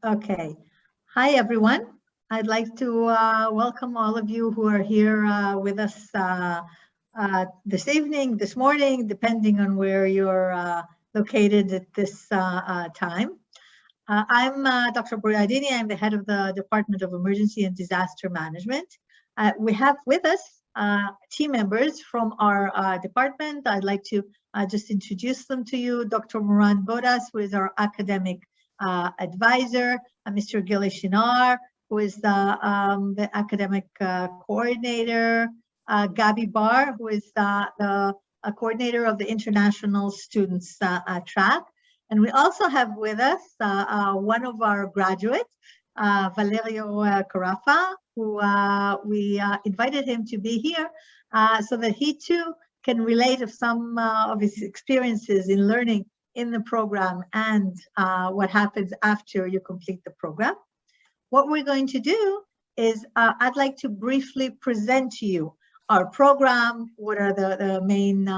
Okay. Hi, everyone. I'd like to welcome all of you who are here with us this evening, this morning, depending on where you're located at this time. I'm Dr. Bruria Adini. I'm the head of the Department of Emergency and Disaster Management. We have with us team members from our department. I'd like to just introduce them to you. Dr. Moran Bodas, who is our academic advisor, Mr. Gili Shinar, who is the academic coordinator, Gabi Bar, who is the coordinator of the International Students track. And we also have with us one of our graduates, Valerio Carafa, who we invited him to be here so that he too can relate of some of his experiences in learning in the program and what happens after you complete the program. What we're going to do is I'd like to briefly present to you our program, what are the main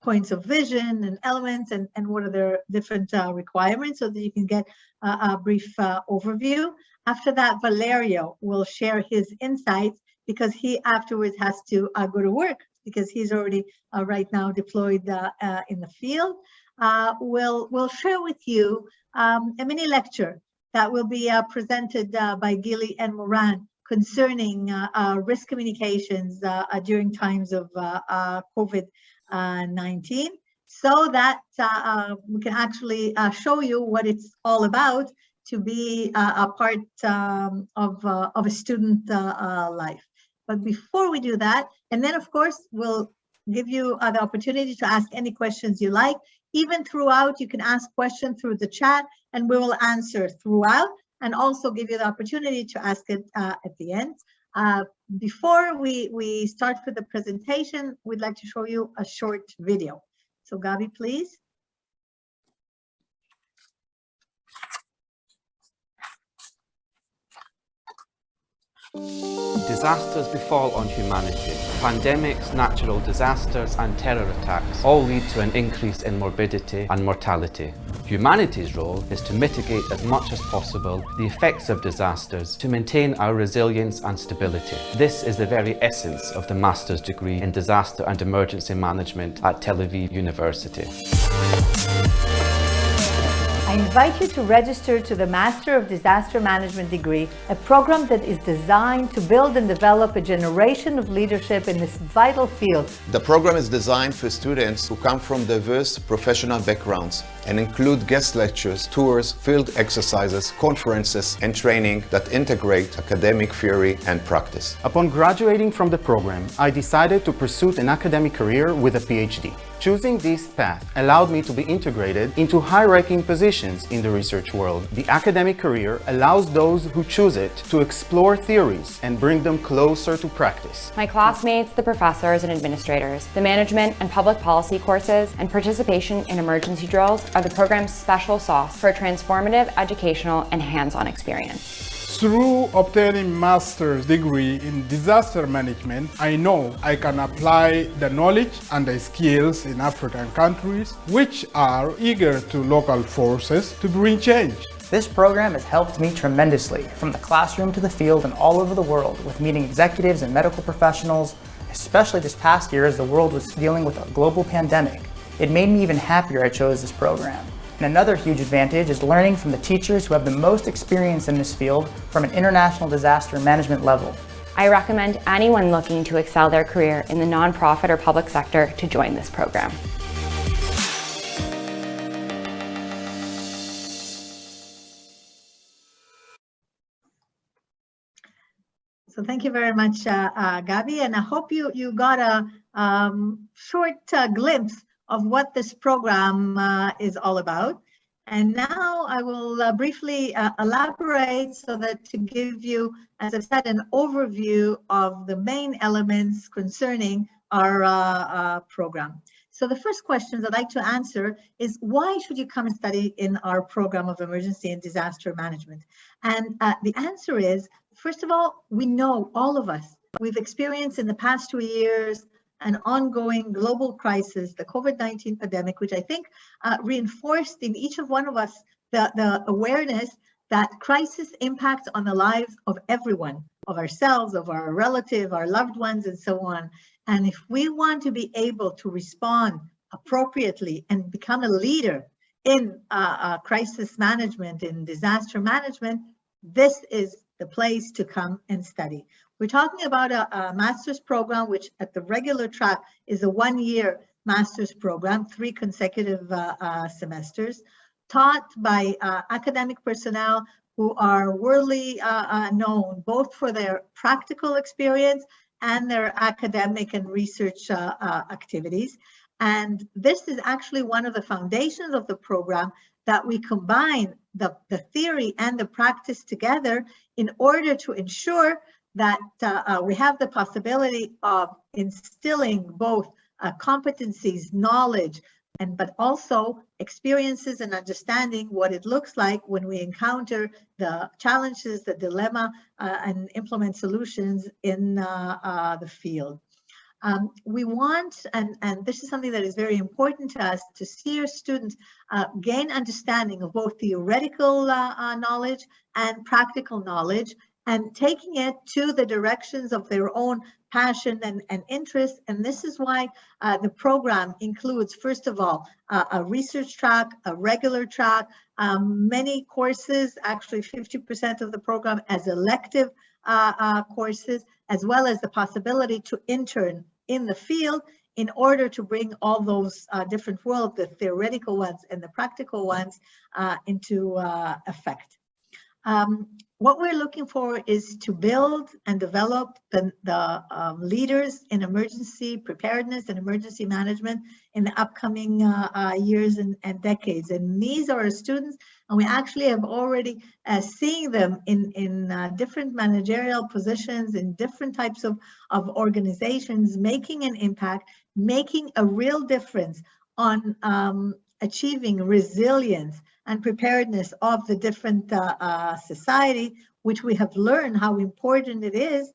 points of vision and elements, and what are their different requirements, so that you can get a brief overview. After that, Valerio will share his insights, because he afterwards has to go to work, because he's already right now deployed in the field. We'll share with you a mini lecture that will be presented by Gili and Moran concerning risk communications during times of COVID-19, so that we can actually show you what it's all about to be a part of a student life. But before we do that, and then of course we'll give you the opportunity to ask any questions you like. Even throughout, you can ask questions through the chat, and we will answer throughout, and also give you the opportunity to ask it at the end. Before we start with the presentation, we'd like to show you a short video. So Gabi, please. Disasters befall on humanity. Pandemics, natural disasters and terror attacks all lead to an increase in morbidity and mortality. Humanity's role is to mitigate as much as possible the effects of disasters to maintain our resilience and stability. This is the very essence of the Master's degree in Disaster and Emergency Management at Tel Aviv University. I invite you to register to the Master of Disaster Management degree, a program that is designed to build and develop a generation of leadership in this vital field. The program is designed for students who come from diverse professional backgrounds and include guest lectures, tours, field exercises, conferences, and training that integrate academic theory and practice. Upon graduating from the program, I decided to pursue an academic career with a PhD. Choosing this path allowed me to be integrated into high-ranking positions in the research world. The academic career allows those who choose it to explore theories and bring them closer to practice. My classmates, the professors and administrators, the management and public policy courses, and participation in emergency drills are the program's special sauce for a transformative educational and hands-on experience. Through obtaining master's degree in disaster management, I know I can apply the knowledge and the skills in African countries which are eager to local forces to bring change. This program has helped me tremendously, from the classroom to the field and all over the world, with meeting executives and medical professionals, especially this past year as the world was dealing with a global pandemic. It made me even happier I chose this program. And another huge advantage is learning from the teachers who have the most experience in this field from an international disaster management level. I recommend anyone looking to excel their career in the nonprofit or public sector to join this program. So thank you very much, Gabi, and I hope you got a short glimpse of what this program is all about. And now I will briefly elaborate so that to give you, as I've said, an overview of the main elements concerning our program. So the first questions I'd like to answer is, why should you come and study in our program of emergency and disaster management? And the answer is, first of all, we know, all of us, we've experienced in the past 2 years an ongoing global crisis, the COVID-19 pandemic, which I think reinforced in each of one of us the awareness that crisis impacts on the lives of everyone, of ourselves, of our relative, our loved ones, and so on. And if we want to be able to respond appropriately and become a leader in crisis management, in disaster management, this is the place to come and study. We're talking about a master's program, which at the regular track is a 1-year master's program, 3 consecutive semesters, taught by academic personnel who are worldly known both for their practical experience and their academic and research activities. And this is actually one of the foundations of the program, that we combine the theory and the practice together in order to ensure that we have the possibility of instilling both competencies, knowledge, but also experiences and understanding what it looks like when we encounter the challenges, the dilemma, and implement solutions in the field. We want, and this is something that is very important to us, to see our students gain understanding of both theoretical knowledge and practical knowledge, and taking it to the directions of their own passion and interest. And this is why the program includes, first of all, a research track, a regular track, many courses, actually 50% of the program as elective courses, as well as the possibility to intern in the field in order to bring all those different worlds, the theoretical ones and the practical ones, into effect. What we're looking for is to build and develop the leaders in emergency preparedness and emergency management in the upcoming years and decades. And these are our students, and we actually have already seen them in different managerial positions, in different types of organizations, making an impact, making a real difference on achieving resilience and preparedness of the different society, which we have learned how important it is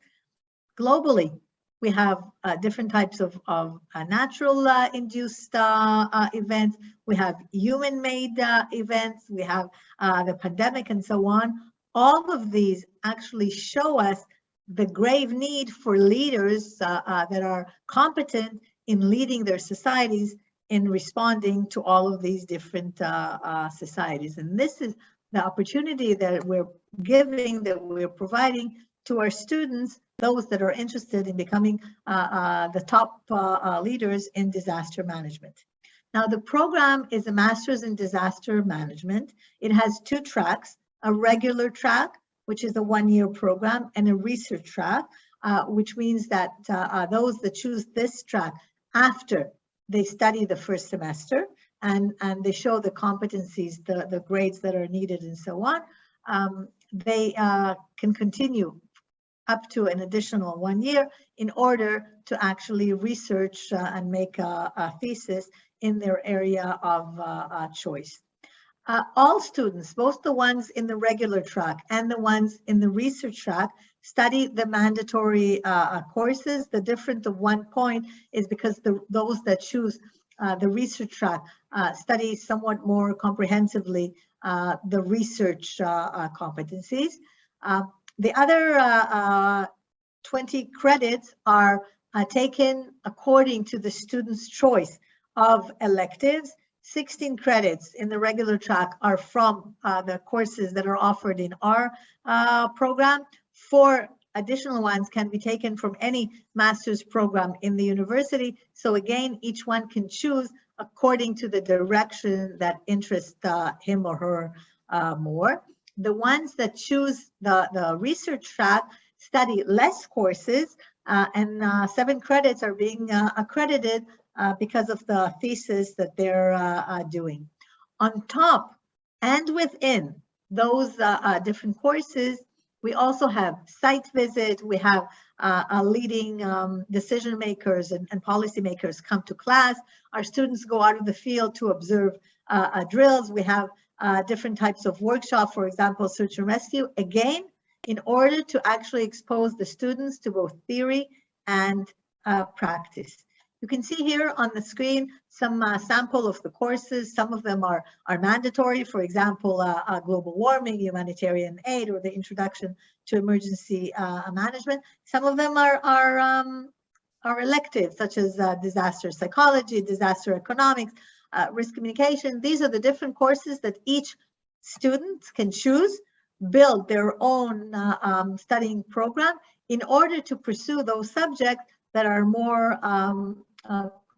globally. We have different types of natural induced events. We have human-made events. We have the pandemic and so on. All of these actually show us the grave need for leaders that are competent in leading their societies in responding to all of these different societies. And this is the opportunity that we're giving, that we're providing to our students, those that are interested in becoming the top leaders in disaster management. Now, the program is a master's in disaster management. It has 2 tracks, a regular track, which is a 1-year program, and a research track, which means that those that choose this track after they study the first semester and they show the competencies, the grades that are needed and so on, they can continue up to an additional 1 year in order to actually research and make a thesis in their area of choice. All students, both the ones in the regular track and the ones in the research track, study the mandatory courses. The difference of 1 point is because those that choose the research track study somewhat more comprehensively the research competencies. The other 20 credits are taken according to the student's choice of electives. 16 credits in the regular track are from the courses that are offered in our program. 4 additional ones can be taken from any master's program in the university. So again, each one can choose according to the direction that interests him or her more. The ones that choose the research track study less courses, and 7 credits are being accredited because of the thesis that they're doing. On top and within those different courses, we also have site visit. We have leading decision makers and policy makers come to class. Our students go out of the field to observe drills. We have different types of workshop, for example, search and rescue, again, in order to actually expose the students to both theory and practice. You can see here on the screen some sample of the courses. Some of them are mandatory, for example, global warming, humanitarian aid, or the introduction to emergency management. Some of them are elective, such as disaster psychology, disaster economics, risk communication. These are the different courses that each student can choose, build their own studying program in order to pursue those subjects that are more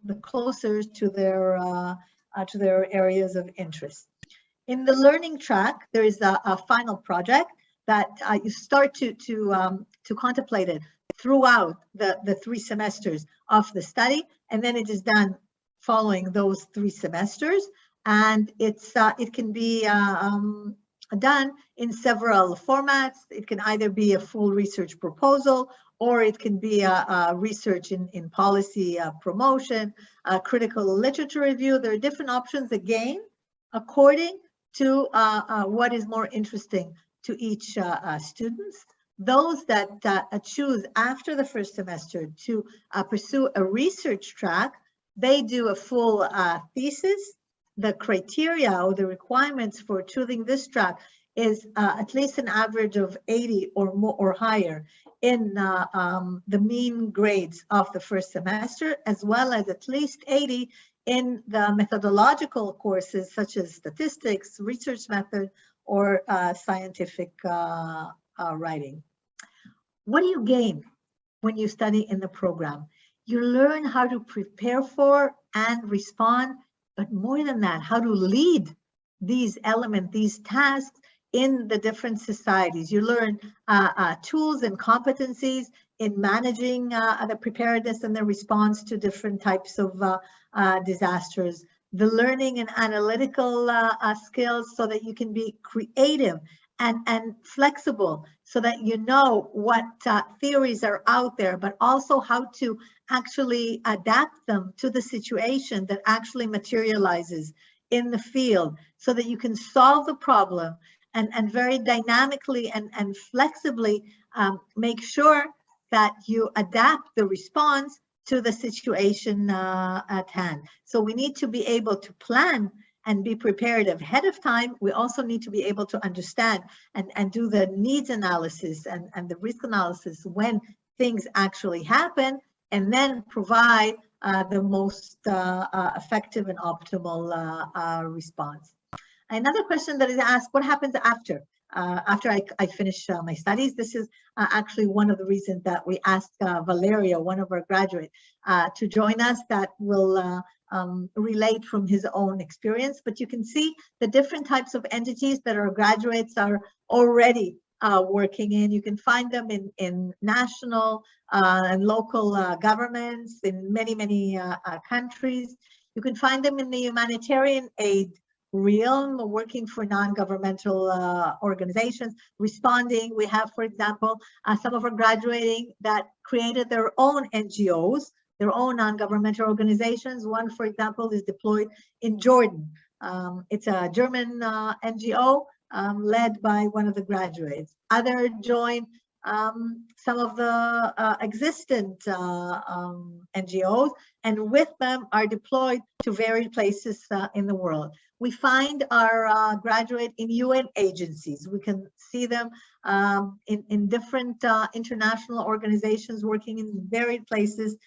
the closer to their areas of interest. In the learning track, there is a final project that you start to contemplate it throughout the 3 semesters of the study, and then it is done following those 3 semesters, and it can be done in several formats. It can either be a full research proposal, or it can be a research in policy promotion, critical literature review. There are different options, again, according to what is more interesting to each student. Those that choose after the first semester to pursue a research track, they do a full thesis. The criteria or the requirements for choosing this track is at least an average of 80 or more or higher in the mean grades of the first semester, as well as at least 80 in the methodological courses such as statistics, research method, or scientific writing. What do you gain when you study in the program? You learn how to prepare for and respond, but more than that, how to lead these elements, these tasks in the different societies. You learn tools and competencies in managing the preparedness and the response to different types of disasters. The learning and analytical skills so that you can be creative and flexible, so that you know what theories are out there, but also how to actually adapt them to the situation that actually materializes in the field, so that you can solve the problem and very dynamically and flexibly make sure that you adapt the response to the situation at hand. So we need to be able to plan and be prepared ahead of time. We also need to be able to understand and do the needs analysis and the risk analysis when things actually happen, and then provide the most effective and optimal response. Another question that is asked, what happens after I finish my studies? This is actually one of the reasons that we asked Valerio, one of our graduates, to join us, that will relate from his own experience. But you can see the different types of entities that our graduates are already working in. You can find them in national and local governments in many countries. You can find them in the humanitarian aid realm, working for non-governmental organizations, responding. We have, for example, some of our graduating that created their own NGOs, their own non-governmental organizations. One, for example, is deployed in Jordan. It's a German NGO led by one of the graduates. Others join some of the existent NGOs, and with them are deployed to various places in the world. We find our graduate in UN agencies. We can see them in different international organizations working in various places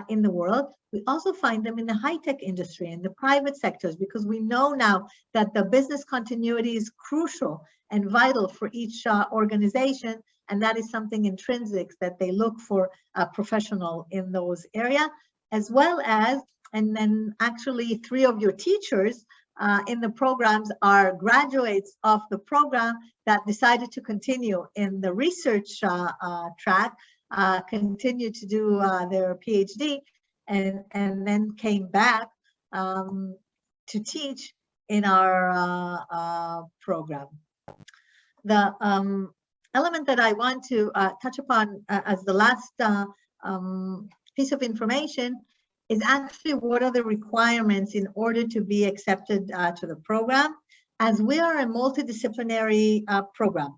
in the world. We also find them in the high-tech industry and the private sectors, because we know now that the business continuity is crucial and vital for each organization, and that is something intrinsic that they look for a professional in those areas, as well as, and then actually 3 of your teachers in the programs are graduates of the program that decided to continue in the research track, continue to do their PhD, and then came back to teach in our program. The element that I want to touch upon as the last piece of information is actually what are the requirements in order to be accepted to the program, as we are a multidisciplinary program.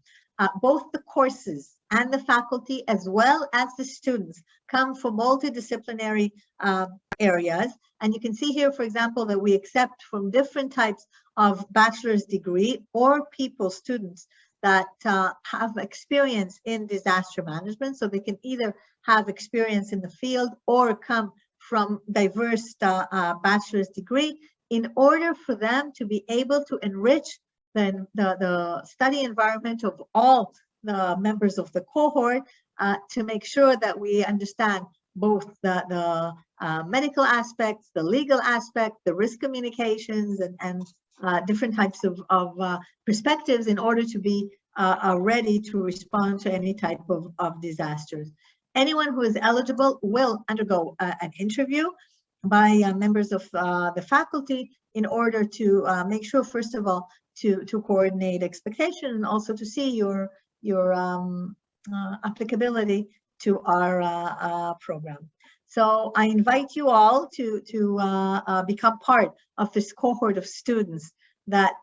both the courses and the faculty, as well as the students, come from multidisciplinary areas. And you can see here, for example, that we accept from different types of bachelor's degree or students that have experience in disaster management. So they can either have experience in the field or come from diverse bachelor's degree, in order for them to be able to enrich the study environment of all the members of the cohort, to make sure that we understand both the medical aspects, the legal aspect, the risk communications, and different types of perspectives, in order to be ready to respond to any type of disasters. Anyone who is eligible will undergo an interview by members of the faculty, in order to make sure, first of all, to coordinate expectation, and also to see your applicability to our program. So I invite you all to become part of this cohort of students that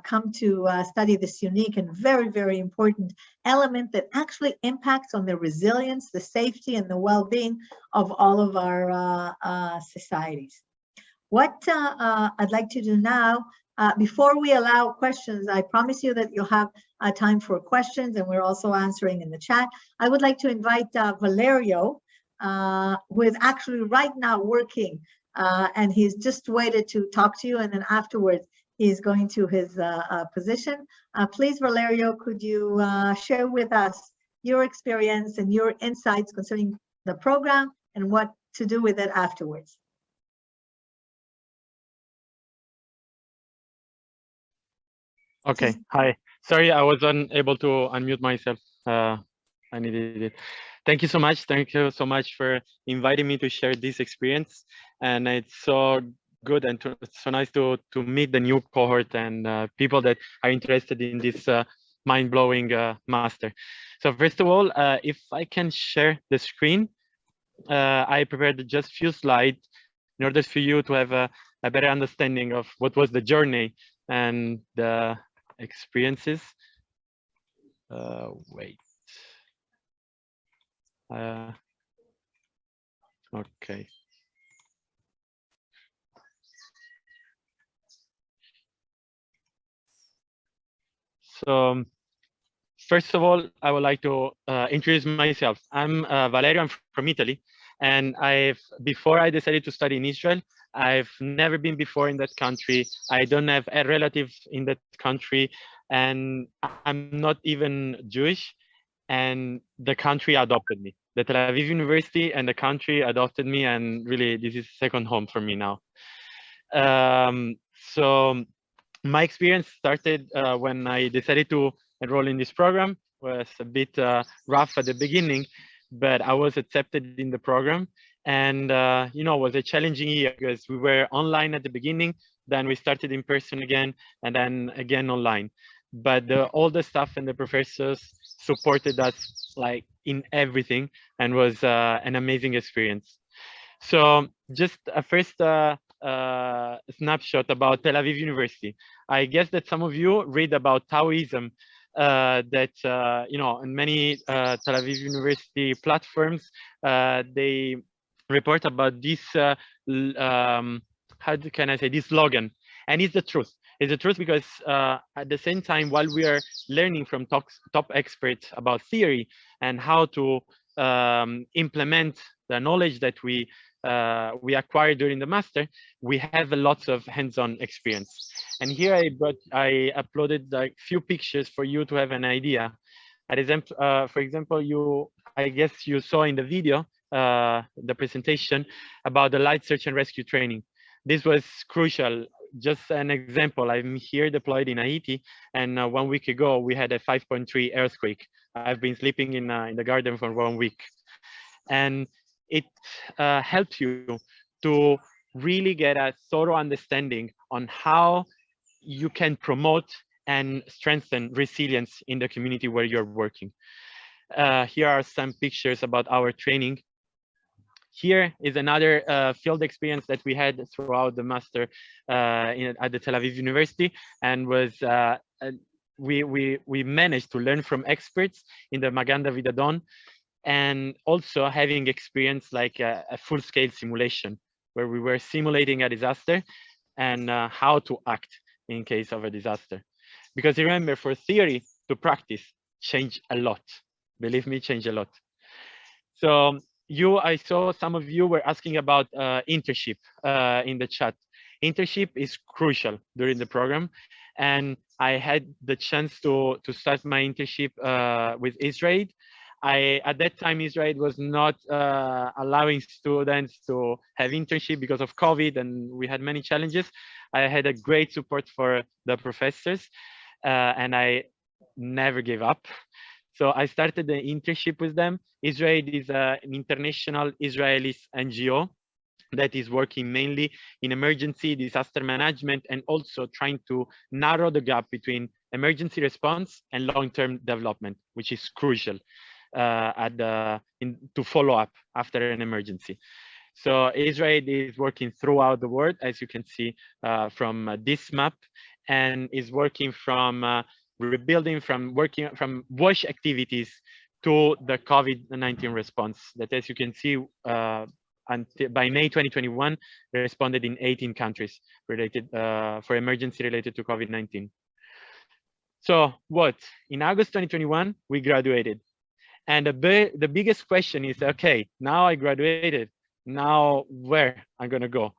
come to study this unique and very, very important element that actually impacts on the resilience, the safety, and the well-being of all of our societies. What I'd like to do now, before we allow questions, I promise you that you'll have time for questions, and we're also answering in the chat. I would like to invite Valerio, who is actually right now working, and he's just waited to talk to you, and then afterwards he's going to his position. Please, Valerio, could you share with us your experience and your insights concerning the program and what to do with it afterwards? Okay, hi. Sorry, I was unable to unmute myself. I needed it. Thank you so much. Thank you so much for inviting me to share this experience. And it's so good and so nice to meet the new cohort and people that are interested in this mind-blowing master. So first of all, if I can share the screen, I prepared just a few slides in order for you to have a better understanding of what was the journey and the experiences. Wait. Okay. So first of all, I would like to introduce myself. I'm Valerio. I'm from Italy, and before I decided to study in Israel, I've never been before in that country. I don't have a relative in that country, and I'm not even Jewish. And the country adopted me. The Tel Aviv University and the country adopted me, and really, this is second home for me now. So my experience started when I decided to enroll in this program. Was a bit rough at the beginning, but I was accepted in the program. And you know, it was a challenging year because we were online at the beginning, then we started in person again, and then again online. But all the staff and the professors supported us like in everything, and was an amazing experience. So just a first snapshot about Tel Aviv University. I guess that some of you read about Taoism, that you know, in many Tel Aviv University platforms, they report about this how can I say, this slogan, and it's the truth. It's the truth because at the same time, while we are learning from top experts about theory and how to implement the knowledge that we acquired during the master, we have lots of hands-on experience. And here I uploaded like few pictures for you to have an idea. For example, I guess you saw in the video the presentation about the light search and rescue training. This was crucial. Just an example, I'm here deployed in Haiti, and 1 week ago we had a 5.3 earthquake. I've been sleeping in the garden for 1 week, and it helps you to really get a thorough understanding on how you can promote and strengthen resilience in the community where you're working. Here are some pictures about our training. Here is another field experience that we had throughout the master at the Tel Aviv University, and was we managed to learn from experts in the Magan David Adon, and also having experienced like a full-scale simulation where we were simulating a disaster and how to act in case of a disaster. Because remember, for theory to practice change a lot. Believe me, change a lot. So I saw some of you were asking about internship in the chat. Internship is crucial during the program, and I had the chance to start my internship with Israel. At that time, Israel was not allowing students to have internship because of COVID, and we had many challenges. I had a great support for the professors, and I never gave up. So I started the internship with them. Israel is an international Israeli NGO that is working mainly in emergency disaster management and also trying to narrow the gap between emergency response and long-term development, which is crucial to follow up after an emergency. So Israel is working throughout the world, as you can see from this map, and is working from rebuilding, from WASH activities to the COVID-19 response. That, as you can see, by May 2021, they responded in 18 countries related for emergency related to COVID-19. So what? In August 2021, we graduated. And the biggest question is, okay, now I graduated, now where I'm gonna go?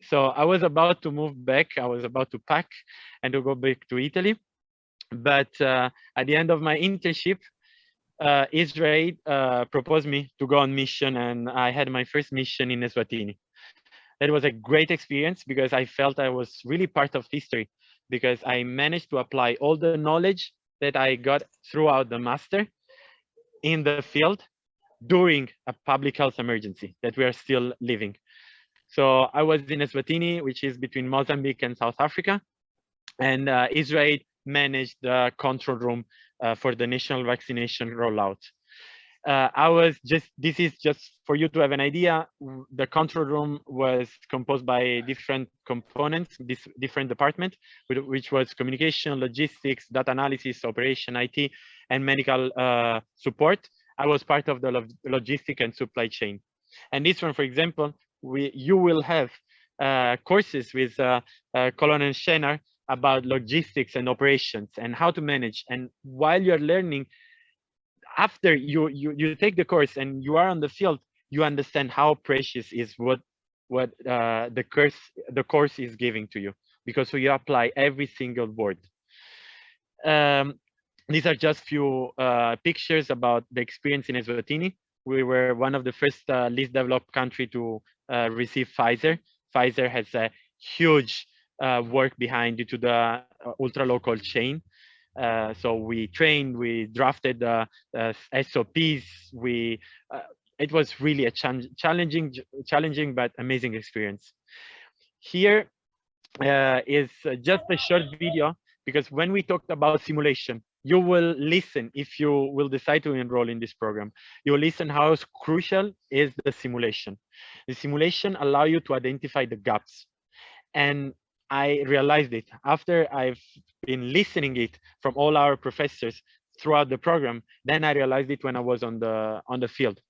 So I was about to move back, I was about to pack and to go back to Italy. But at the end of my internship, Israel proposed me to go on mission, and I had my first mission in Eswatini. That was a great experience because I felt I was really part of history, because I managed to apply all the knowledge that I got throughout the master in the field during a public health emergency that we are still living. So I was in Eswatini, which is between Mozambique and South Africa, and Israel managed the control room for the national vaccination rollout. This is just for you to have an idea. The control room was composed by different components, different departments, which was communication, logistics, data analysis, operation, IT, and medical support. I was part of the logistic and supply chain. And this one, for example, you will have courses with Colonel Schener about logistics and operations and how to manage. And while you're learning, after you take the course and you are on the field, you understand how precious is what the course is giving to you, because you apply every single word. These are just few pictures about the experience in Eswatini. We were one of the first least developed country to receive Pfizer. Pfizer has a huge work behind due to the ultra local chain. So we trained, we drafted SOPs. It was really a challenging but amazing experience. Here is just a short video, because when we talked about simulation, you will listen, if you will decide to enroll in this program, you will listen how crucial is the simulation. The simulation allows you to identify the gaps. And I realized it after I've been listening it from all our professors throughout the program. Then I realized it when I was on the field.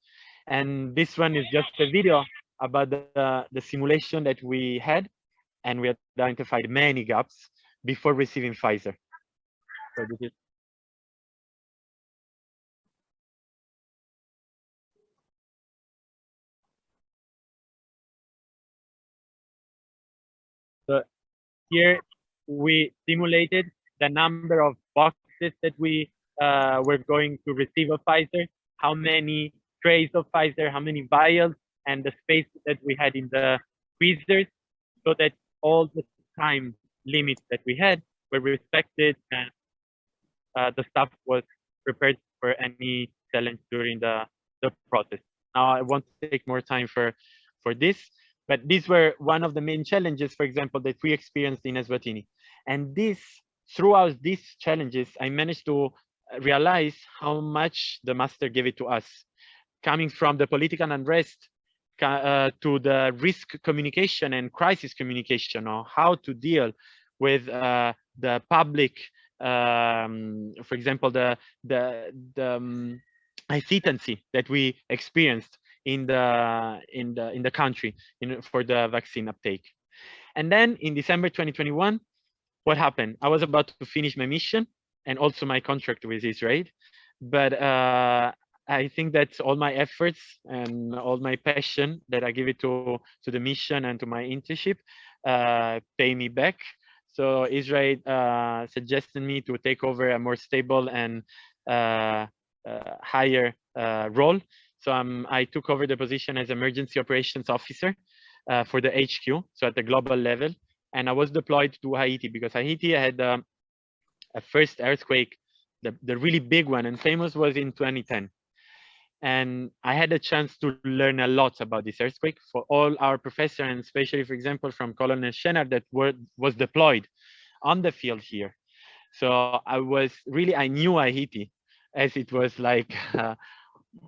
And this one is just a video about the simulation that we had, and we identified many gaps before receiving Pfizer. So this is here we simulated the number of boxes that we were going to receive of Pfizer, how many trays of Pfizer, how many vials, and the space that we had in the freezers, so that all the time limits that we had were respected, and the staff was prepared for any challenge during the process. Now I won't take more time for this, but these were one of the main challenges, for example, that we experienced in Eswatini. And throughout these challenges, I managed to realize how much the master gave it to us, coming from the political unrest to the risk communication and crisis communication, or how to deal with the public for example, the hesitancy that we experienced in the country for the vaccine uptake. And then in December 2021, what happened? I was about to finish my mission and also my contract with Israel, but I think that all my efforts and all my passion that I give it to the mission and to my internship pay me back. So Israel suggested me to take over a more stable and higher role. So I took over the position as emergency operations officer for the HQ, so at the global level. And I was deployed to Haiti because Haiti had a first earthquake, the really big one and famous, was in 2010. And I had a chance to learn a lot about this earthquake for all our professors, and especially, for example, from Colonel Schenar that was deployed on the field here. So I knew Haiti as it was like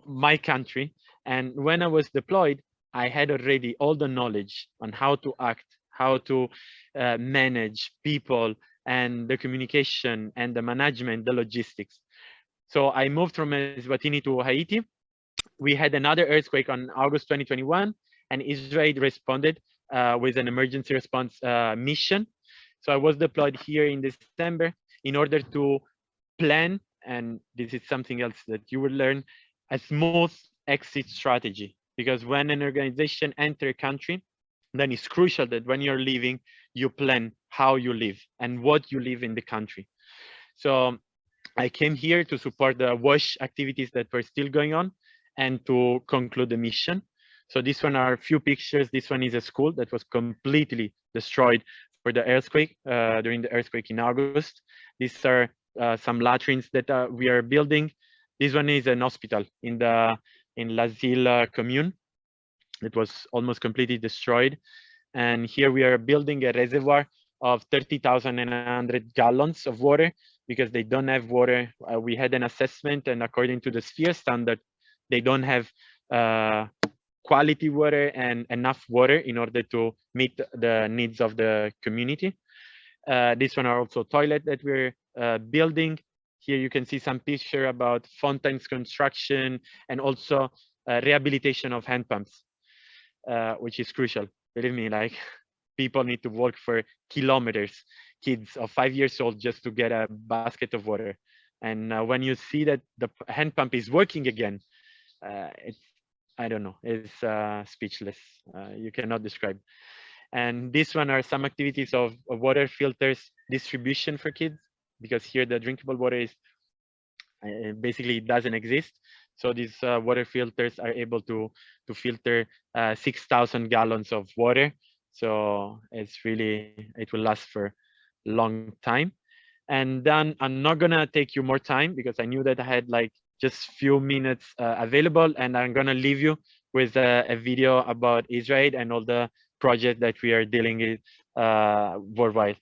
my country. And when I was deployed, I had already all the knowledge on how to act, how to manage people and the communication and the management, the logistics. So I moved from Eswatini to Haiti. We had another earthquake on August 2021, and Israel responded with an emergency response mission. So I was deployed here in December in order to plan, and this is something else that you will learn, a smooth exit strategy. Because when an organization enters a country, then it's crucial that when you're leaving, you plan how you live and what you live in the country. So I came here to support the WASH activities that were still going on and to conclude the mission. So this one are a few pictures. This one is a school that was completely destroyed for the earthquake, during the earthquake in August. These are some latrines that we are building. This one is an hospital in L'Asile commune. It was almost completely destroyed. And here we are building a reservoir of 30,100 gallons of water because they don't have water. We had an assessment, and according to the Sphere standard, they don't have quality water and enough water in order to meet the needs of the community. This one are also toilet that we're building. Here you can see some picture about fountains construction and also rehabilitation of hand pumps, which is crucial. Believe me, like people need to walk for kilometers, kids of 5 years old, just to get a basket of water. And when you see that the hand pump is working again, it's, I don't know, it's speechless. You cannot describe. And this one are some activities of water filters distribution for kids, because here the drinkable water is basically doesn't exist. So these water filters are able to filter 6,000 gallons of water. So it's really, it will last for a long time. And then I'm not gonna take you more time because I knew that I had like just few minutes available, and I'm gonna leave you with a video about Israel and all the projects that we are dealing with worldwide.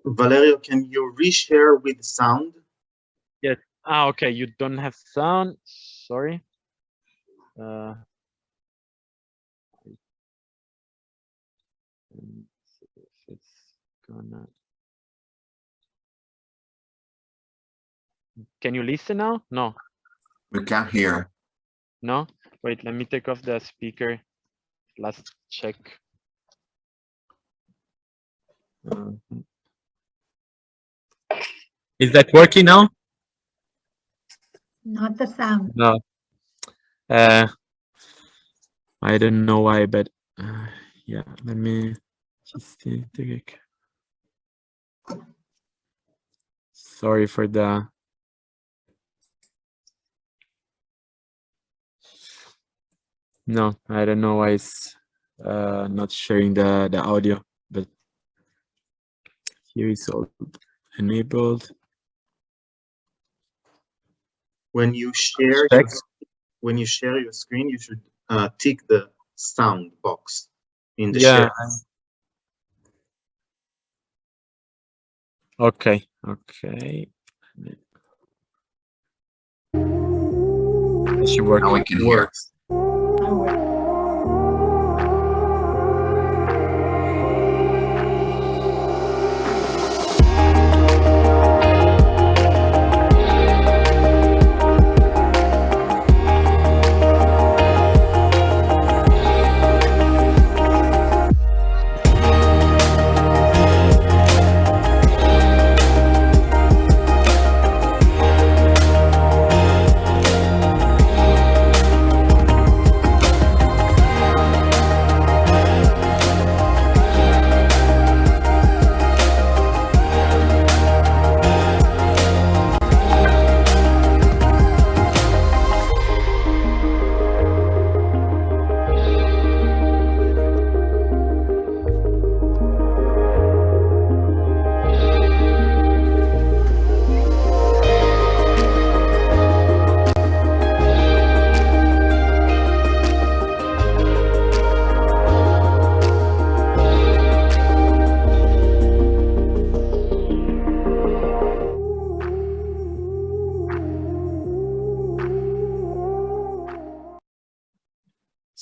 Valerio, can you reshare with sound? Yes. Ah, okay. You don't have sound. Sorry. It's gonna. Can you listen now? No. We can't hear. No. Wait. Let me take off the speaker. Last check. Is that working now? Not the sound. No. I don't know why, but yeah, let me just take. Sorry for the. No, I don't know why it's not sharing the audio, but here is all enabled. When you share your screen, you should tick the sound box in the share. Okay. It should work. Now we can hear.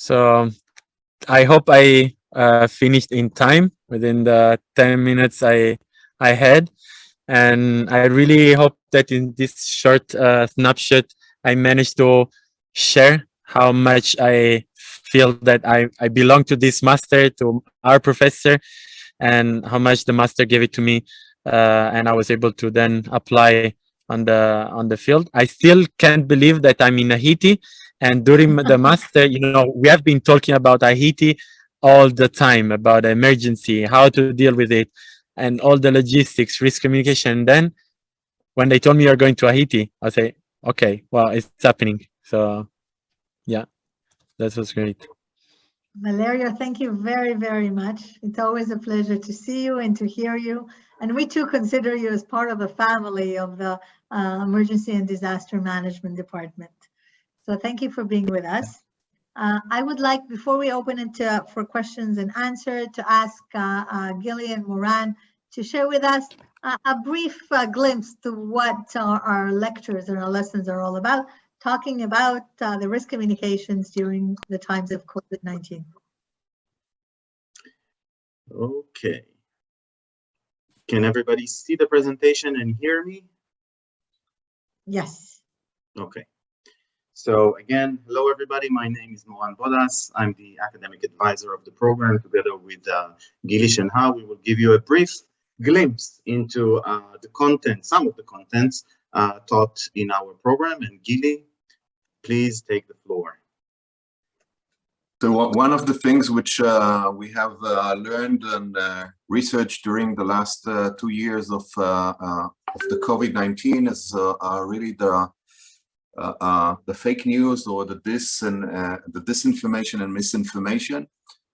So I hope I finished in time within the 10 minutes I had. And I really hope that in this short snapshot, I managed to share how much I feel that I belong to this master, to our professor, and how much the master gave it to me. And I was able to then apply on the field. I still can't believe that I'm in Haiti. And during the master, we have been talking about Haiti all the time, about emergency, how to deal with it, and all the logistics, risk communication. Then when they told me you're going to Haiti, I say, okay, well, it's happening. So yeah, that was great. Valerio, thank you very, very much. It's always a pleasure to see you and to hear you. And we too consider you as part of the family of the Emergency and Disaster Management Department. So thank you for being with us. I would like, before we open it for questions and answers, to ask Gilly and Moran to share with us a brief glimpse to what our lectures and our lessons are all about, talking about the risk communications during the times of COVID-19. Okay. Can everybody see the presentation and hear me? Yes. Okay. So again, hello everybody. My name is Moran Bodas. I'm the academic advisor of the program. Together with Gili Shenha, we will give you a brief glimpse into the content, some of the contents taught in our program. And Gili, please take the floor. So one of the things which we have learned and researched during the last 2 years of the COVID-19 is really the fake news, or the disinformation and misinformation.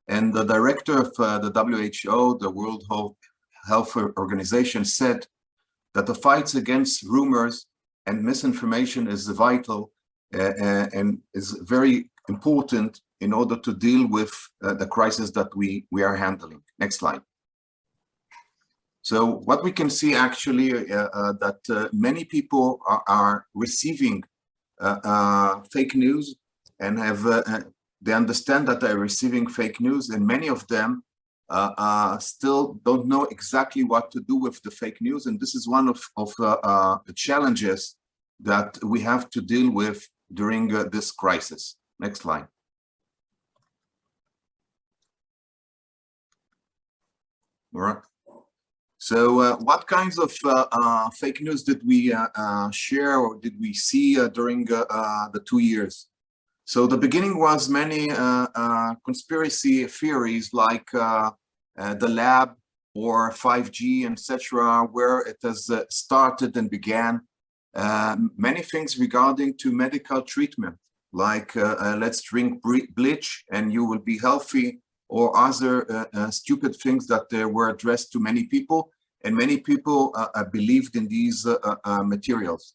And the director of the WHO, the World Health Organization, said that the fights against rumors and misinformation is vital and is very important in order to deal with the crisis that we are handling. Next slide. So what we can see actually that many people are receiving fake news and have they understand that they're receiving fake news, and many of them still don't know exactly what to do with the fake news. And this is one of the challenges that we have to deal with during this crisis. Next slide. All right. So what kinds of fake news did we share or did we see during the 2 years? So the beginning was many conspiracy theories like the lab or 5G, etc., where it has started and began. Many things regarding to medical treatment, like let's drink bleach and you will be healthy, or other stupid things that were addressed to many people, and many people believed in these materials.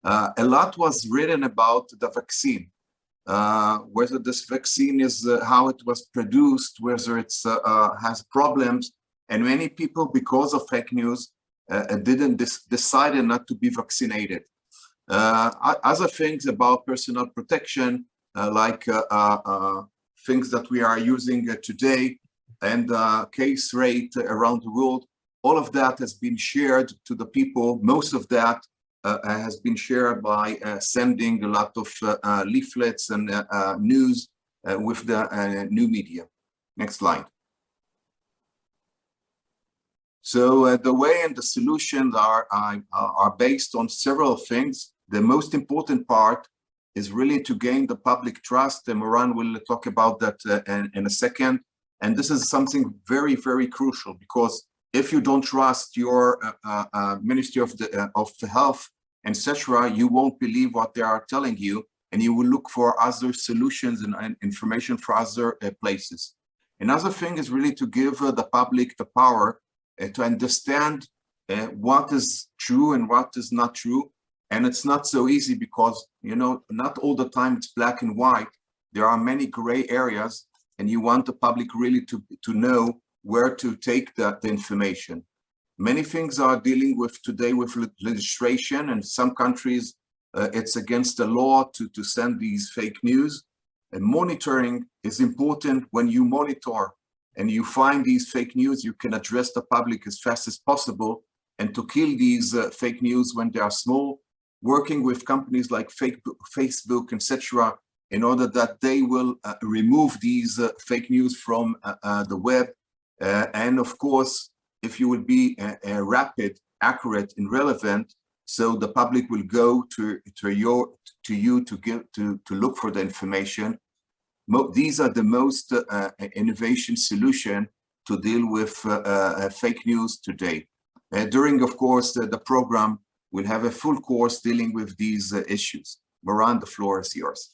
A lot was written about the vaccine, whether this vaccine is how it was produced, whether it has problems, and many people, because of fake news, decided not to be vaccinated. Other things about personal protection, like things that we are using today, and case rate around the world, all of that has been shared to the people. Most of that has been shared by sending a lot of leaflets and news with the new media. Next slide. So the way and the solutions are based on several things. The most important part is really to gain the public trust, and Moran will talk about that in a second. And this is something very, very crucial, because if you don't trust your Ministry of the Health, etc., you won't believe what they are telling you, and you will look for other solutions and information for other places. Another thing is really to give the public the power to understand what is true and what is not true. And it's not so easy because, you know, not all the time it's black and white. There are many gray areas, and you want the public really to know where to take the information. Many things are dealing with today with legislation, and some countries it's against the law to send these fake news. And monitoring is important. When you monitor and you find these fake news, you can address the public as fast as possible and to kill these fake news when they are small, working with companies like Facebook, etc., in order that they will remove these fake news from the web. And of course, if you will be rapid, accurate, and relevant, so the public will go to you to look for the information. These are the most innovation solution to deal with fake news today. During, of course, the program, we'll have a full course dealing with these issues. Moran, the floor is yours.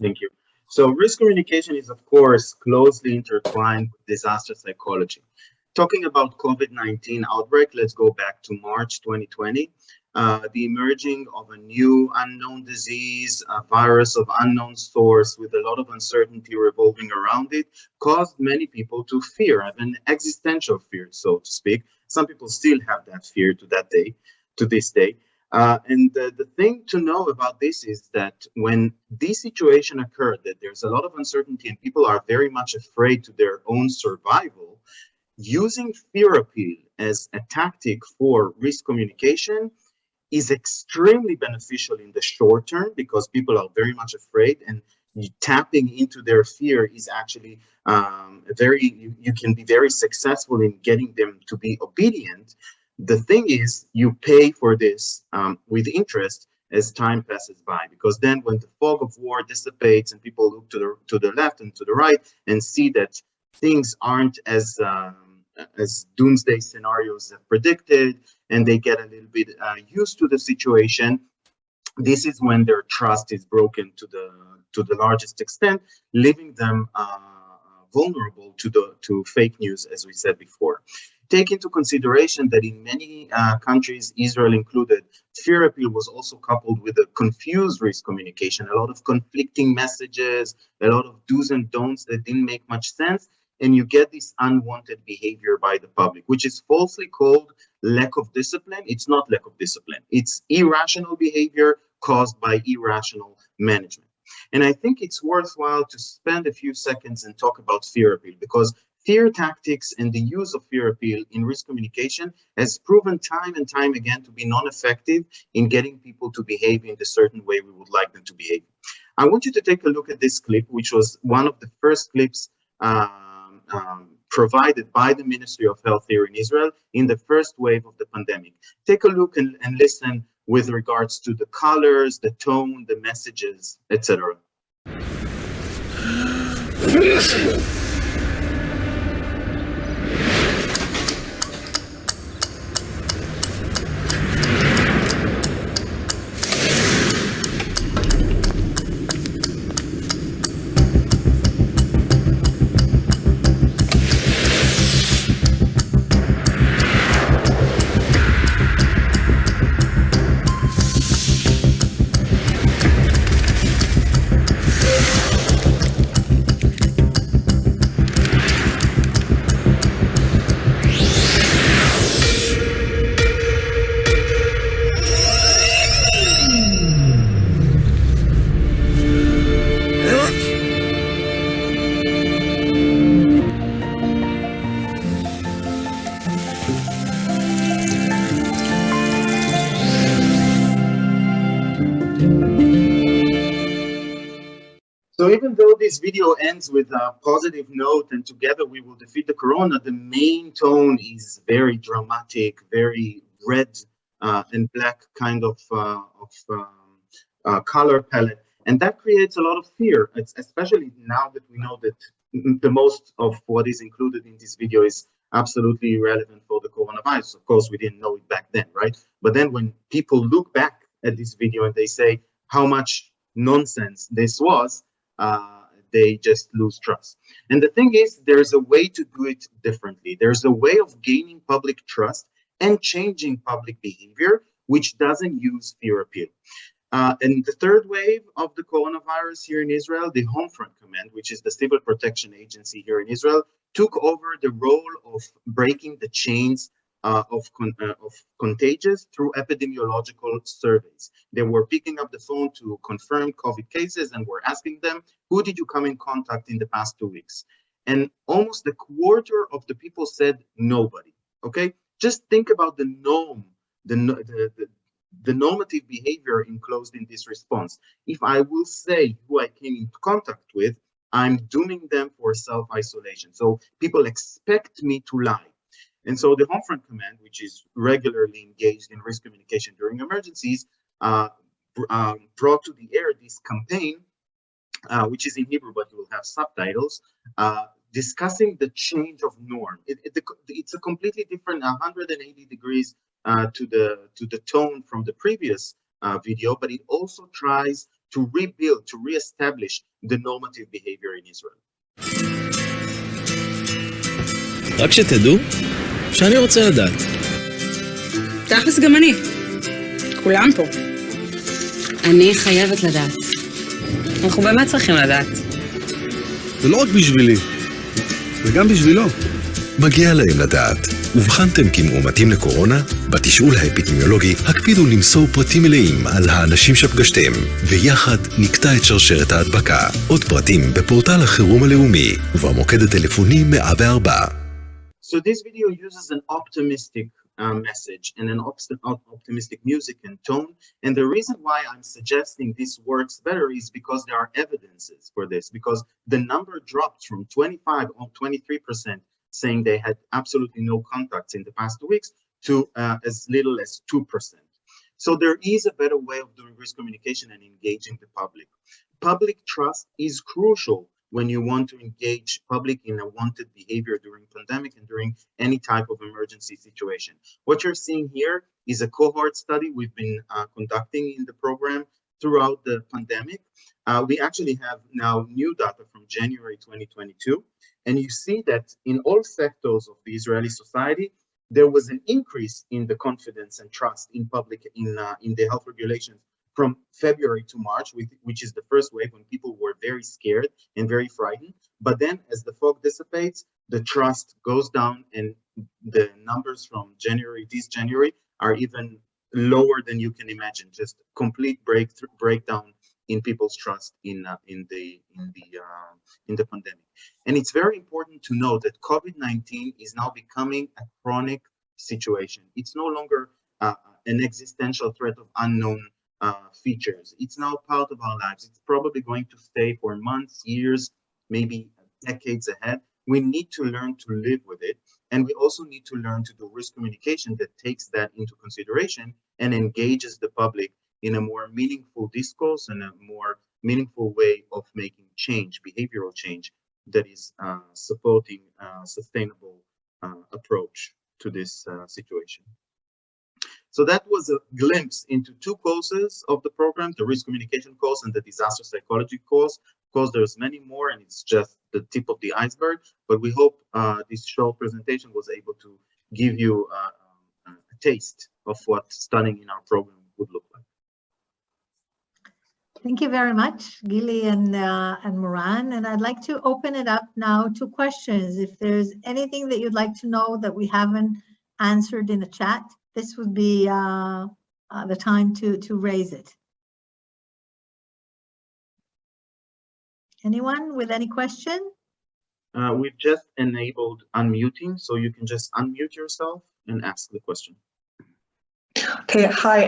Thank you. So risk communication is, of course, closely intertwined with disaster psychology. Talking about COVID-19 outbreak, let's go back to March 2020. The emerging of a new unknown disease, a virus of unknown source with a lot of uncertainty revolving around it, caused many people to fear, have an existential fear, so to speak. Some people still have that fear to this day. And the thing to know about this is that when this situation occurred, that there's a lot of uncertainty and people are very much afraid to their own survival, using fear appeal as a tactic for risk communication is extremely beneficial in the short term because people are very much afraid, and tapping into their fear is actually you can be very successful in getting them to be obedient. The thing is, you pay for this with interest as time passes by, because then when the fog of war dissipates and people look to the left and to the right and see that things aren't as doomsday scenarios have predicted, and they get a little bit used to the situation, this is when their trust is broken to the largest extent, leaving them vulnerable to fake news, as we said before. Take into consideration that in many countries, Israel included, fear appeal was also coupled with a confused risk communication, a lot of conflicting messages, a lot of do's and don'ts that didn't make much sense, and you get this unwanted behavior by the public, which is falsely called lack of discipline. It's not lack of discipline. It's irrational behavior caused by irrational management. And I think it's worthwhile to spend a few seconds and talk about fear appeal, because fear tactics and the use of fear appeal in risk communication has proven time and time again to be non-effective in getting people to behave in the certain way we would like them to behave. I want you to take a look at this clip, which was one of the first clips provided by the Ministry of Health here in Israel in the first wave of the pandemic. Take a look and listen with regards to the colors, the tone, the messages, etc. So even though this video ends with a positive note and together we will defeat the corona, the main tone is very dramatic, very red and black kind of color palette. And that creates a lot of fear, especially now that we know that the most of what is included in this video is absolutely irrelevant for the coronavirus. Of course, we didn't know it back then, right? But then when people look back at this video and they say how much nonsense this was, they just lose trust. And the thing is, there's a way to do it differently. There's a way of gaining public trust and changing public behavior, which doesn't use fear appeal. And the third wave of the coronavirus here in Israel, the Home Front Command, which is the civil protection agency here in Israel, took over the role of breaking the chains of contagious through epidemiological surveys. They were picking up the phone to confirm COVID cases and were asking them, who did you come in contact in the past 2 weeks? And almost a quarter of the people said nobody, okay? Just think about the norm, the normative behavior enclosed in this response. If I will say who I came into contact with, I'm dooming them for self-isolation. So people expect me to lie. And so the Homefront Command, which is regularly engaged in risk communication during emergencies, brought to the air this campaign, which is in Hebrew, but will have subtitles, discussing the change of norm. It's a completely different 180 degrees to the tone from the previous video, but it also tries to rebuild, to reestablish the normative behavior in Israel. רק שתדעו שאני רוצה לדעת. תכלס גם אני. כולם פה. אני חייבת לדעת. אנחנו באמת צריכים לדעת. זה לא רק בשבילי, זה גם בשבילו. מגיע להם לדעת. ובחנתם כמאומתים לקורונה? בתשאול האפידמיולוגי הקפידו למסור פרטים מלאים על האנשים שפגשתם, ויחד נקטע את שרשרת ההדבקה. עוד פרטים בפורטל החירום הלאומי ובמוקד הטלפוני 104. So this video uses an optimistic message and an optimistic music and tone. And the reason why I'm suggesting this works better is because there are evidences for this, because the number dropped from 25 or 23% saying they had absolutely no contacts in the past 2 weeks to as little as 2%. So there is a better way of doing risk communication and engaging the public. Public trust is crucial when you want to engage public in a wanted behavior during pandemic and during any type of emergency situation. What you're seeing here is a cohort study we've been conducting in the program throughout the pandemic. We actually have now new data from January 2022, and you see that in all sectors of the Israeli society, there was an increase in the confidence and trust in public in the health regulations from February to March, which is the first wave when people were very scared and very frightened. But then as the fog dissipates, the trust goes down, and the numbers from this January are even lower than you can imagine. Just complete breakdown in people's trust in the pandemic. And it's very important to know that COVID-19 is now becoming a chronic situation. It's no longer an existential threat of unknown features. It's now part of our lives. It's probably going to stay for months, years, maybe decades ahead. We need to learn to live with it. And we also need to learn to do risk communication that takes that into consideration and engages the public in a more meaningful discourse and a more meaningful way of making change, behavioral change, that is supporting a sustainable approach to this situation. So that was a glimpse into two courses of the program, the risk communication course and the disaster psychology course. Of course, there's many more, and it's just the tip of the iceberg, but we hope this short presentation was able to give you a taste of what studying in our program would look like. Thank you very much, Gili and Moran. And I'd like to open it up now to questions. If there's anything that you'd like to know that we haven't answered in the chat, this would be the time to raise it. Anyone with any question? We've just enabled unmuting, so you can just unmute yourself and ask the question. Okay, hi.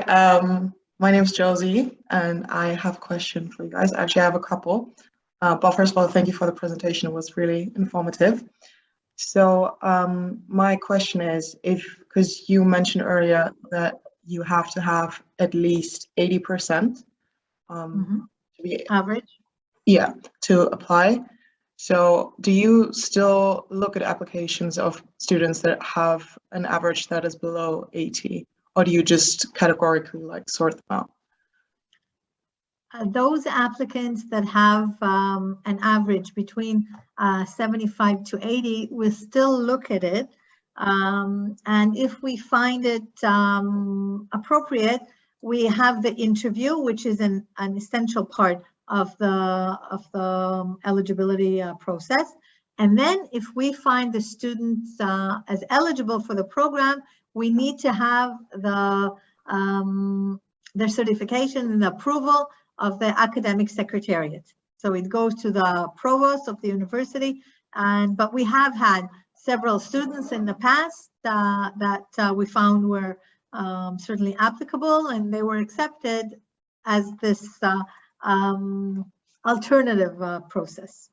My name is Josie, and I have a question for you guys. Actually, I have a couple. But first of all, thank you for the presentation. It was really informative. So my question is, because you mentioned earlier that you have to have at least 80% to be average. Yeah, to apply. So do you still look at applications of students that have an average that is below 80? Or do you just categorically sort them out? Those applicants that have an average between 75 to 80, we'll still look at it. And if we find it appropriate, we have the interview, which is an essential part of the eligibility process. And then if we find the students as eligible for the program, we need to have their certification and approval of the academic secretariat. So it goes to the provost of the university, but we have had several students in the past that we found were certainly applicable, and they were accepted as this alternative process.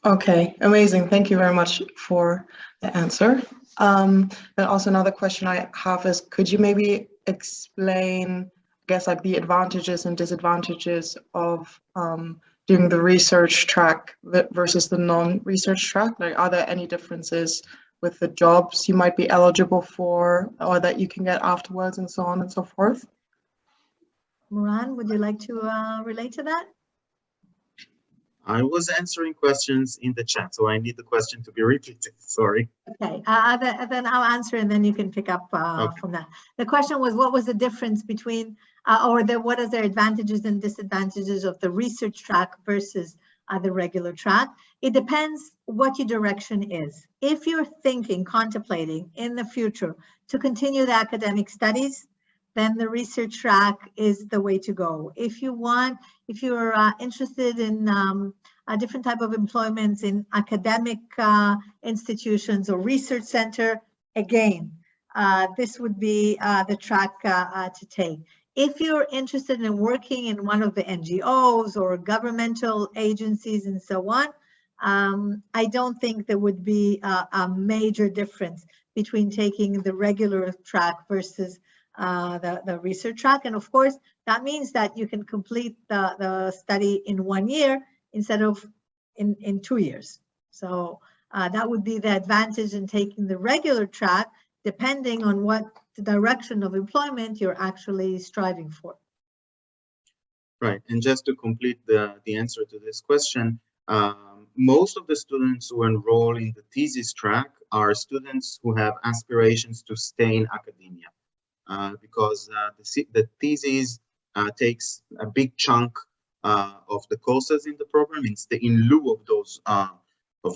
Okay, amazing. Thank you very much for the answer. Then also another question I have is, could you maybe explain, I guess, like the advantages and disadvantages of doing the research track versus the non-research track? Like, are there any differences with the jobs you might be eligible for or that you can get afterwards and so on and so forth? Moran, would you like to relate to that? I was answering questions in the chat, so I need the question to be repeated. Sorry. Okay, then I'll answer and then you can pick up from that. The question was, what was the difference between, what are the advantages and disadvantages of the research track versus the regular track? It depends what your direction is. If you're contemplating in the future to continue the academic studies, then the research track is the way to go. If you're interested in a different type of employments in academic institutions or research center, again, this would be the track to take. If you're interested in working in one of the NGOs or governmental agencies and so on, I don't think there would be a major difference between taking the regular track versus the research track. And of course, that means that you can complete the study in 1 year instead of in 2 years. So that would be the advantage in taking the regular track, depending on what the direction of employment you're actually striving for. Right, and just to complete the answer to this question, most of the students who enroll in the thesis track are students who have aspirations to stay in academia. Because the thesis takes a big chunk of the courses in the program. In lieu of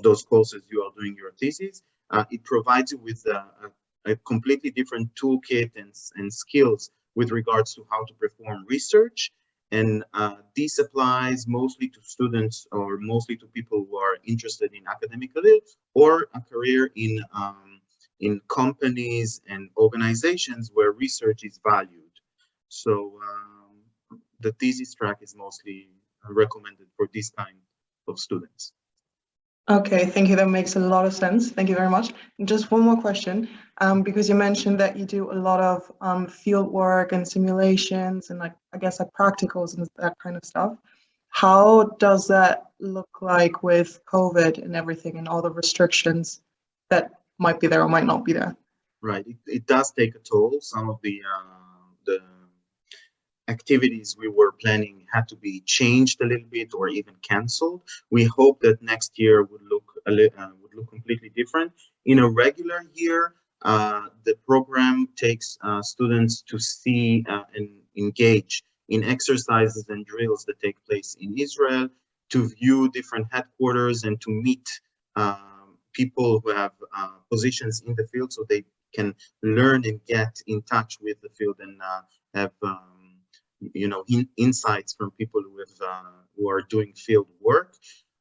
those courses you are doing your thesis, it provides you with a completely different toolkit and skills with regards to how to perform research. And this applies mostly to students or mostly to people who are interested in academic career or a career in companies and organizations where research is valued. So the thesis track is mostly recommended for this kind of students. Okay, thank you. That makes a lot of sense. Thank you very much. And just one more question, because you mentioned that you do a lot of field work and simulations and I guess practicals and that kind of stuff. How does that look like with COVID and everything and all the restrictions that might be there or might not be there? Right, it does take a toll. Some of the activities we were planning had to be changed a little bit or even canceled. We hope that next year would look completely different. In a regular year, the program takes students to see and engage in exercises and drills that take place in Israel, to view different headquarters and to meet people who have positions in the field so they can learn and get in touch with the field and have insights from people who are doing field work.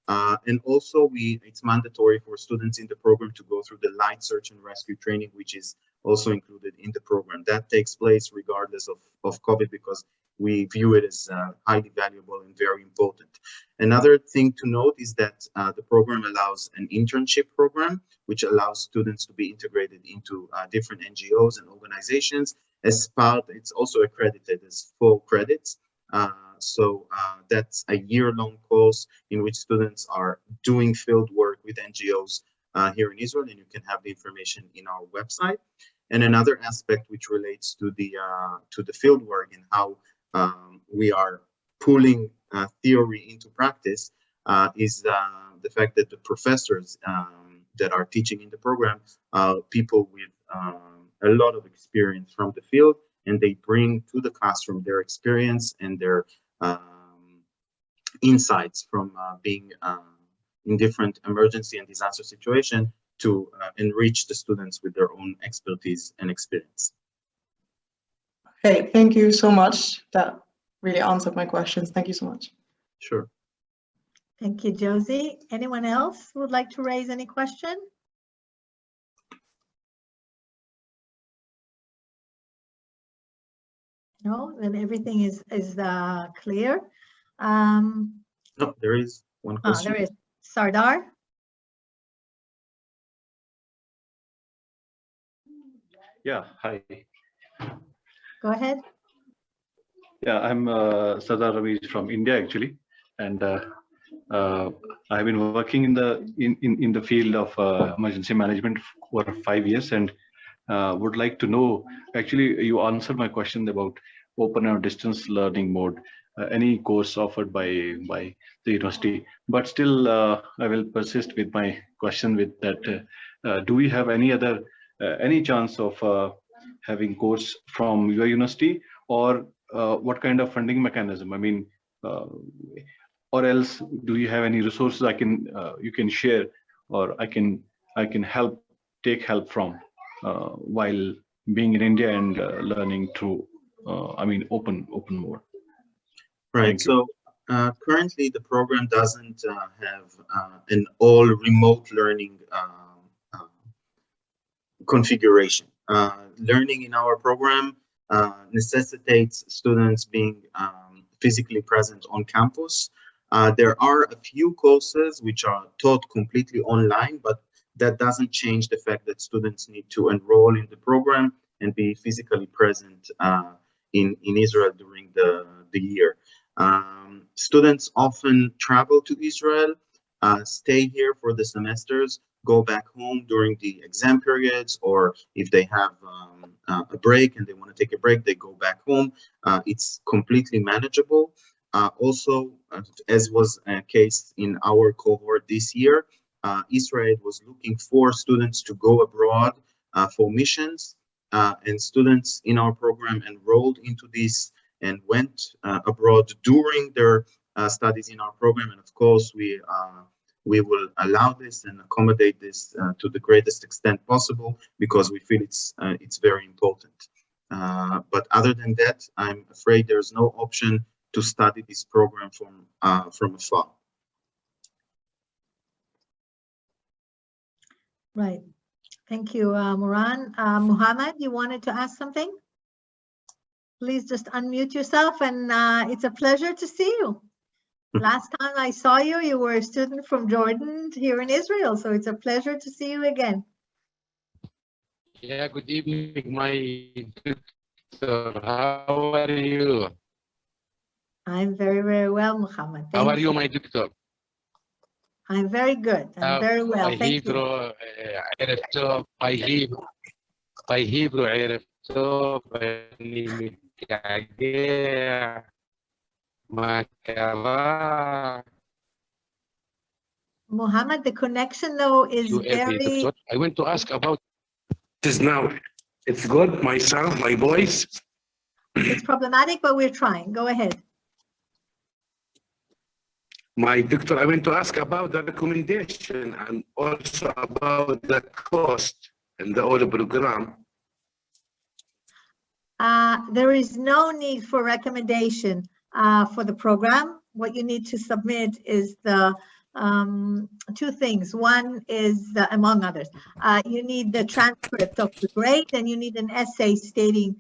And also it's mandatory for students in the program to go through the light search and rescue training, which is also included in the program. That takes place regardless of COVID because we view it as highly valuable and very important. Another thing to note is that the program allows an internship program, which allows students to be integrated into different NGOs and organizations. As part, it's also accredited as full credits. So that's a year-long course in which students are doing field work with NGOs here in Israel, and you can have the information in our website. And another aspect which relates to the field work and how we are pulling theory into practice is the fact that the professors that are teaching in the program, people with a lot of experience from the field, and they bring to the classroom their experience and their insights from being in different emergency and disaster situations to enrich the students with their own expertise and experience. Okay, thank you so much. That really answered my questions. Thank you so much. Sure. Thank you, Josie. Anyone else would like to raise any question? No, then everything is clear. No, there is one question. There is. Sardar? Yeah, hi. Go ahead. Yeah, I'm Sardar Ravi from India actually, and I've been working in the field of emergency management for 5 years, and would like to know. Actually, you answered my question about open or distance learning mode, any course offered by the university. But still, I will persist with my question with that. Do we have any chance of having course from your university, or what kind of funding mechanism? I mean, or else do you have any resources you can share, or I can take help from while being in India and learning through open mode. Right. So currently the program doesn't have an all remote learning configuration. Learning in our program necessitates students being physically present on campus. There are a few courses which are taught completely online, but that doesn't change the fact that students need to enroll in the program and be physically present in Israel during the year. Students often travel to Israel, stay here for the semesters, go back home during the exam periods, or if they have a break and they want to take a break, they go back home. It's completely manageable. Also, as was a case in our cohort this year, Israel was looking for students to go abroad for missions, and students in our program enrolled into this and went abroad during their studies in our program. And of course, we will allow this and accommodate this to the greatest extent possible, because we feel it's very important. But other than that, I'm afraid there's no option to study this program from afar. Right. Thank you, Moran. Muhammad, you wanted to ask something? Please just unmute yourself, and it's a pleasure to see you. Last time I saw you, you were a student from Jordan here in Israel, so it's a pleasure to see you again. Yeah, good evening, my doctor. How are you? I'm very, very well, Muhammad. How are you, my doctor? I'm very good. I'm very well. Thank you. عرفته Hebrew عرفته بني متعجع ما Muhammad, the connection though is very... I want to ask about this now. It's good, my sound, my voice. It's problematic, but we're trying. Go ahead. My doctor, I want to ask about the recommendation and also about the cost and the whole program. There is no need for recommendation for the program. What you need to submit is the two things. One is, among others, you need the transcript of the grade, and you need an essay stating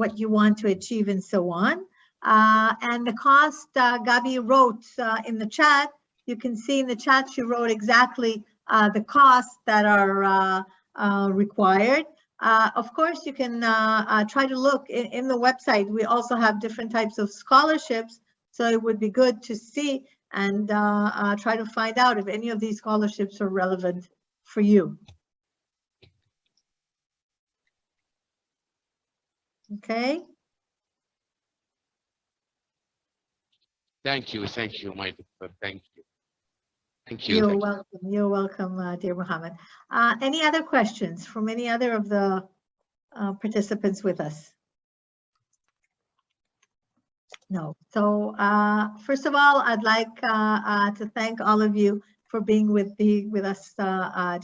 what you want to achieve and so on. And the cost, Gabi wrote in the chat. You can see in the chat she wrote exactly the costs that are required. Of course, you can try to look in the website. We also have different types of scholarships, so it would be good to see and try to find out if any of these scholarships are relevant for you. Okay. Thank you, my doctor. Thank you. You're welcome. You're welcome, dear Muhammad. Any other questions from any other of the participants with us? No. So first of all, I'd like to thank all of you for being with us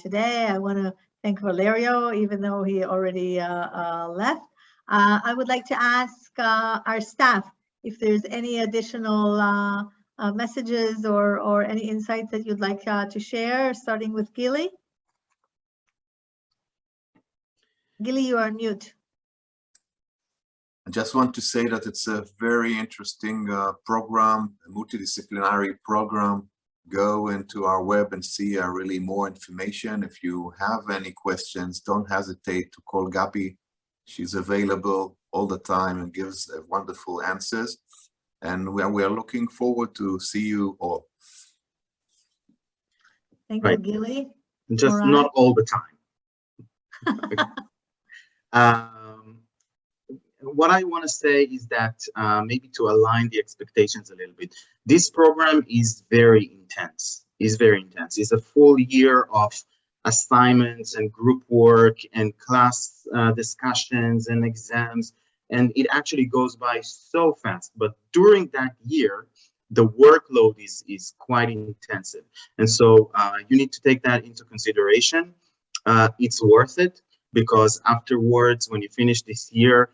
today. I want to thank Valerio, even though he already left. I would like to ask our staff if there's any additional messages or any insights that you'd like to share, starting with Gili. Gili, you are mute. I just want to say that it's a very interesting program, a multidisciplinary program. Go into our web and see really more information. If you have any questions, don't hesitate to call Gabi. She's available all the time and gives wonderful answers. And we are looking forward to see you all. Thank you, Gili. Just not all the time. What I want to say is that maybe to align the expectations a little bit, this program is very intense. It's a full year of assignments and group work and class discussions and exams, and it actually goes by so fast. But during that year, the workload is quite intensive, and so you need to take that into consideration. It's worth it, because afterwards, when you finish this year,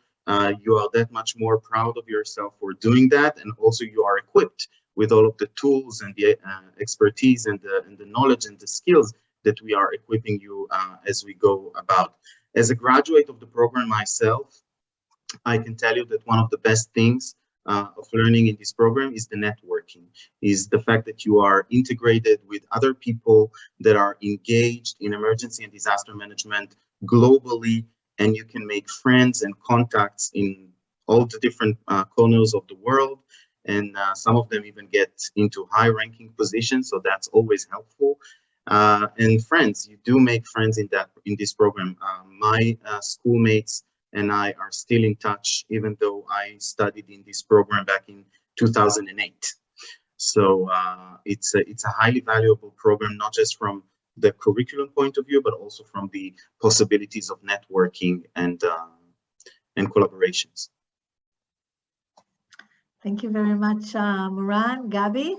you are that much more proud of yourself for doing that, and also you are equipped with all of the tools and the expertise and the knowledge and the skills that we are equipping you as we go about. As a graduate of the program myself, I can tell you that one of the best things of learning in this program is the networking, is the fact that you are integrated with other people that are engaged in emergency and disaster management globally, and you can make friends and contacts in all the different corners of the world, and some of them even get into high-ranking positions, so that's always helpful. And friends, you do make friends in this program. My schoolmates and I are still in touch, even though I studied in this program back in 2008. So it's a highly valuable program, not just from the curriculum point of view, but also from the possibilities of networking and collaborations. Thank you very much, Moran. Gabi?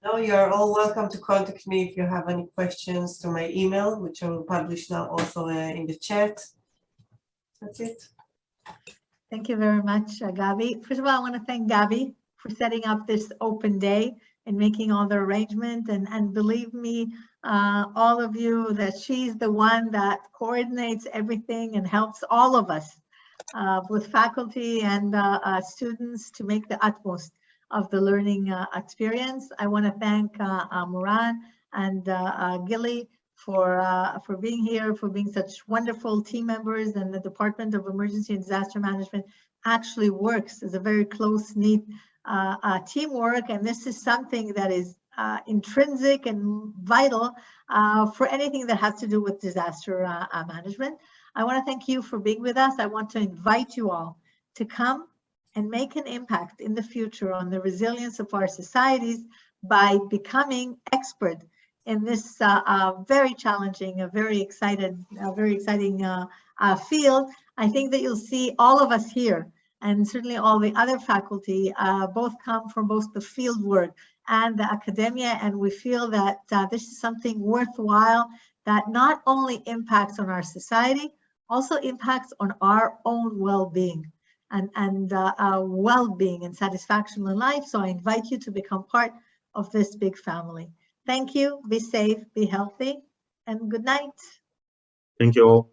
No, you're all welcome to contact me if you have any questions to my email, which I will publish now also in the chat. That's it. Thank you very much, Gabi. First of all, I want to thank Gabi for setting up this open day and making all the arrangements. And believe me, all of you, that she's the one that coordinates everything and helps all of us with faculty and students to make the utmost of the learning experience. I want to thank Moran and Gili for being here, for being such wonderful team members, and the Department of Emergency and Disaster Management actually works as a very close-knit teamwork, and this is something that is intrinsic and vital for anything that has to do with disaster management. I want to thank you for being with us. I want to invite you all to come and make an impact in the future on the resilience of our societies by becoming expert in this very challenging, very exciting field. I think that you'll see all of us here, and certainly all the other faculty, both come from both the field work and the academia, and we feel that this is something worthwhile that not only impacts on our society, also impacts on our own well-being and well-being and satisfaction in life. So I invite you to become part of this big family. Thank you, be safe, be healthy, and good night. Thank you all.